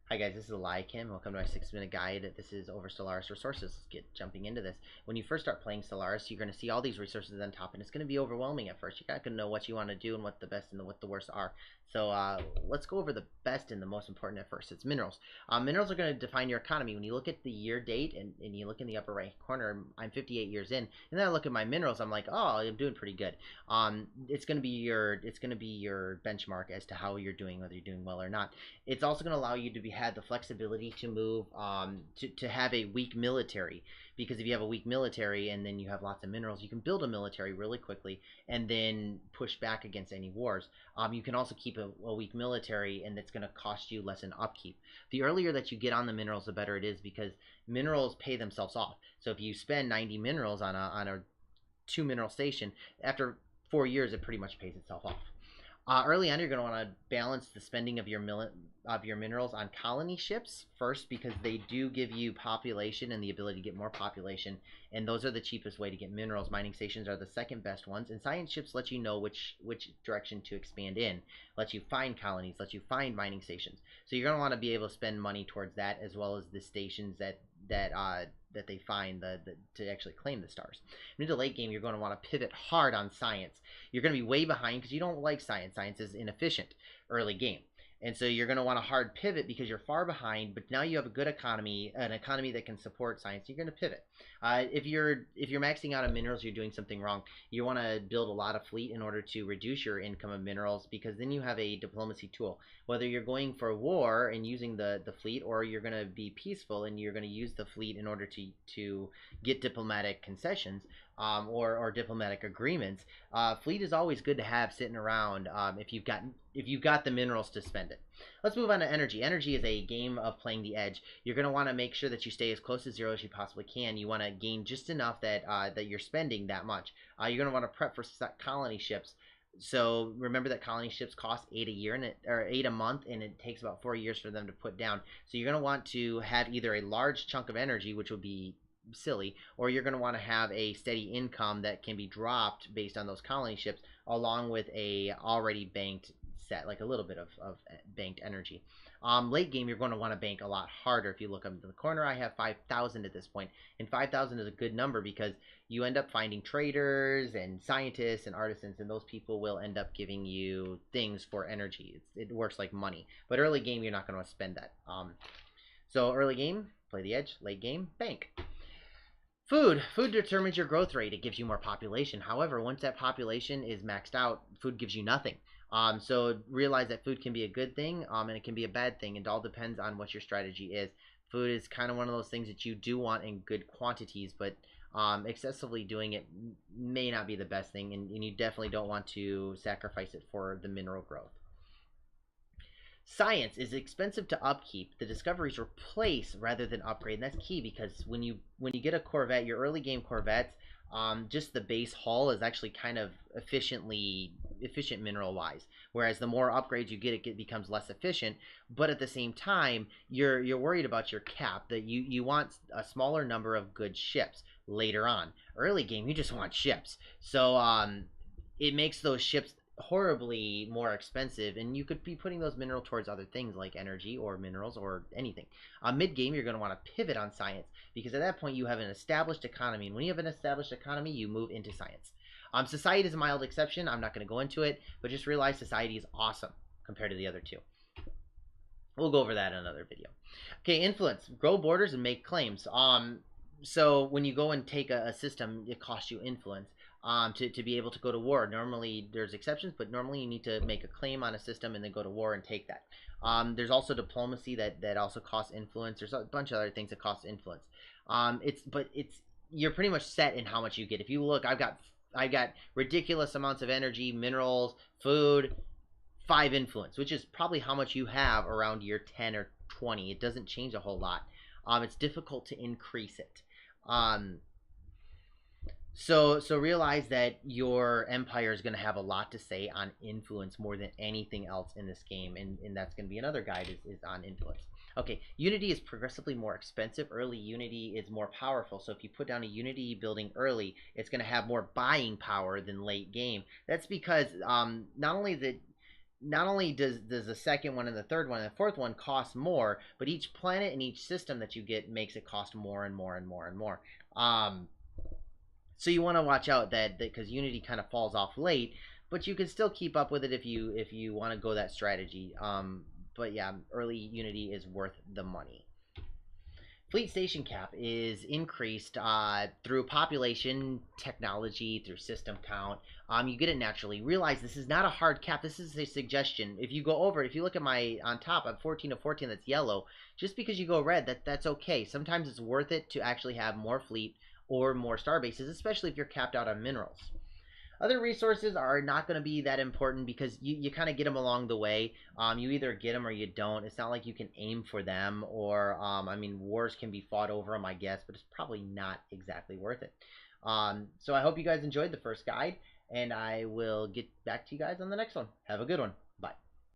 Hi guys, this is Eli Kim. Welcome to my 6-minute guide. This is over Stellaris resources. Let's get jumping into this. When you first start playing Stellaris, you're going to see all these resources on top, and it's going to be overwhelming at first. You got to know what you want to do and what the best and what the worst are. So let's go over the best and the most important at first. It's minerals. Minerals are going to define your economy. When you look at the year date and you look in the upper right corner, I'm 58 years in, and then I look at my minerals. I'm like, oh, I'm doing pretty good. It's going to be your benchmark as to how you're doing, whether you're doing well or not. It's also going to allow you to have the flexibility to move to have a weak military, because if you have a weak military and then you have lots of minerals, you can build a military really quickly and then push back against any wars. You can also keep a weak military, and it's going to cost you less in upkeep. The earlier that you get on the minerals, the better it is, because minerals pay themselves off. So if you spend 90 minerals on a 2 mineral station, after 4 years it pretty much pays itself off. Early on, you're going to want to balance the spending of your minerals on colony ships first, because they do give you population and the ability to get more population, and those are the cheapest way to get minerals. Mining stations are the second best ones, and science ships let you know which direction to expand in, let you find colonies, let you find mining stations. So you're going to want to be able to spend money towards that, as well as the stations that they find to actually claim the stars. Into the late game, you're going to want to pivot hard on science. You're going to be way behind because you don't like science. Science is inefficient early game. And so you're going to want a hard pivot because you're far behind, but now you have a good economy, an economy that can support science. You're going to pivot. If you're maxing out on minerals, you're doing something wrong. You want to build a lot of fleet in order to reduce your income of minerals, because then you have a diplomacy tool. Whether you're going for war and using the fleet, or you're going to be peaceful and you're going to use the fleet in order to get diplomatic concessions, or diplomatic agreements. Fleet is always good to have sitting around if you've got the minerals to spend it. Let's move on to energy. Energy is a game of playing the edge. You're going to want to make sure that you stay as close to zero as you possibly can. You want to gain just enough that you're spending that much. You're going to want to prep for colony ships. So remember that colony ships cost 8 a year, or 8 a month, and it takes about 4 years for them to put down. So you're going to want to have either a large chunk of energy, which would be silly, or you're going to want to have a steady income that can be dropped based on those colony ships, along with a already banked set, like a little bit of banked energy. Late game, you're going to want to bank a lot harder. If you look up in the corner, I have 5,000 at this point, and 5,000 is a good number because you end up finding traders and scientists and artisans, and those people will end up giving you things for energy. It works like money, but early game, you're not going to spend that. So early game, play the edge. Late game, bank. Food determines your growth rate. It gives you more population. However, once that population is maxed out, food gives you nothing. So realize that food can be a good thing, and it can be a bad thing. It all depends on what your strategy is. Food is kind of one of those things that you do want in good quantities, but excessively doing it may not be the best thing, and you definitely don't want to sacrifice it for the mineral growth. Science is expensive to upkeep. The discoveries replace rather than upgrade, and that's key, because when you get a Corvette, your early game Corvettes, just the base hull is actually kind of efficient mineral wise, whereas the more upgrades you get, it becomes less efficient. But at the same time, you're worried about your cap, that you want a smaller number of good ships later on. Early game, you just want ships, so it makes those ships horribly more expensive, and you could be putting those minerals towards other things like energy or minerals or anything. Mid game, you're going to want to pivot on science, because at that point you have an established economy, and when you have an established economy, you move into science. Society is a mild exception. I'm not going to go into it, but just realize society is awesome compared to the other two. We'll go over that in another video. Okay, influence. Grow borders and make claims. So when you go and take a system, it costs you influence. To be able to go to war. Normally, there's exceptions, but normally you need to make a claim on a system and then go to war and take that. There's also diplomacy that also costs influence. There's a bunch of other things that cost influence. You're pretty much set in how much you get. If you look, I've got ridiculous amounts of energy, minerals, food, 5 influence, which is probably how much you have around year 10 or 20. It doesn't change a whole lot. It's difficult to increase it. So realize that your empire is going to have a lot to say on influence more than anything else in this game, and that's going to be another guide is on influence. Okay, unity is progressively more expensive. Early unity is more powerful, so if you put down a unity building early, it's going to have more buying power than late game. That's because not only that not only does the second one and the third one and the fourth one cost more, but each planet and each system that you get makes it cost more and more and more and more. Um, so you want to watch out that because Unity kind of falls off late, but you can still keep up with it if you want to go that strategy. But yeah, early Unity is worth the money. Fleet station cap is increased through population, technology, through system count. You get it naturally. Realize this is not a hard cap. This is a suggestion. If you go over it, if you look at my on top, I'm 14 to 14. That's yellow. Just because you go red, that's okay. Sometimes it's worth it to actually have more fleet or more star bases, especially if you're capped out on minerals. Other resources are not going to be that important because you kind of get them along the way. You either get them or you don't. It's not like you can aim for them, or I mean, wars can be fought over them, I guess, but it's probably not exactly worth it. So I hope you guys enjoyed the first guide, and I will get back to you guys on the next one. Have a good one.